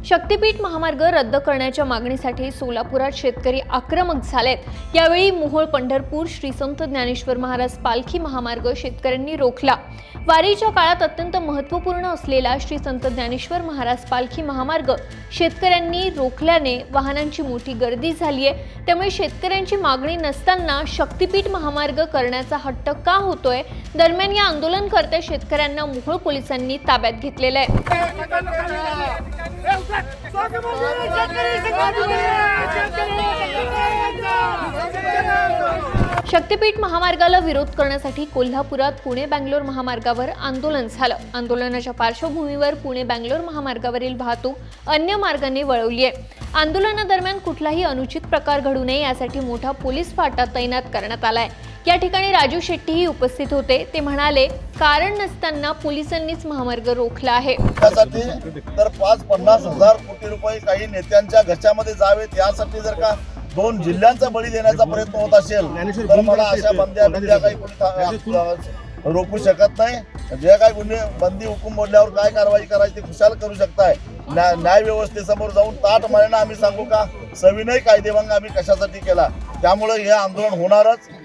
शक्तीपीठ महामार्ग रद्द करण्याच्या मागणीसाठी सोलापुरात शेतकरी आक्रमक झालेत। यावेळी मोहोळ पंढरपूर श्री संत ज्ञानेश्वर महाराज पालखी महामार्ग शेतकऱ्यांनी रोखला। वारीच्या काळात अत्यंत महत्त्वपूर्ण असलेला श्री संत ज्ञानेश्वर महाराज पालखी महामार्ग शेतकऱ्यांनी रोखल्याने वाहनांची मोठी गर्दी झाली आहे। त्यामुळे शेतकऱ्यांची मागणी नसताना शक्तीपीठ महामार्ग करण्याचा हट्ट का होतोय? दरम्यान या आंदोलनकर्त्या शेतकऱ्यांना मोहोळ पोलिसांनी ताब्यात घेतलेलं आहे। शक्तीपीठ महामार्गाला विरोध करण्यासाठी कोल्हापुरात पुणे बेंगलोर महामार्गावर आंदोलन झालं। आंदोलनाच्या पार्श्वभूमीवर पुणे बेंगलोर महामार्गावरील वाहतूक अन्य मार्गाने वळवली आहे। आंदोलनादरम्यान कुठलाही अनुचित प्रकार घडू नये यासाठी मोठा पोलीस फाटा तैनात करण्यात आलाय। या ठिकाणी राजू शेट्टीही उपस्थित होते। ते म्हणाले, कारण नसताना पोलिसांनीच महामार्ग रोखला आहे। त्यासाठी तर 5-50 हजार कोटी रुपये काही नेत्यांच्या घशामध्ये जावेत यासाठी जर का 2 जिल्ह्यांचा बळी देण्याचा प्रयत्न होत असेल तर मला अशा बंद्या काही कोणी रोखू शकत नाही। जे काही गुन्हे बंदी हुकूम मोडल्यावर काय कारवाई करायची ते खुशाल करू शकताय। न्याय व्यवस्थेसमोर जाऊन ताट मारणं आम्ही सांगू का? सविनय कायदेभंग आम्ही कशासाठी केला, त्यामुळे हे आंदोलन होणारच।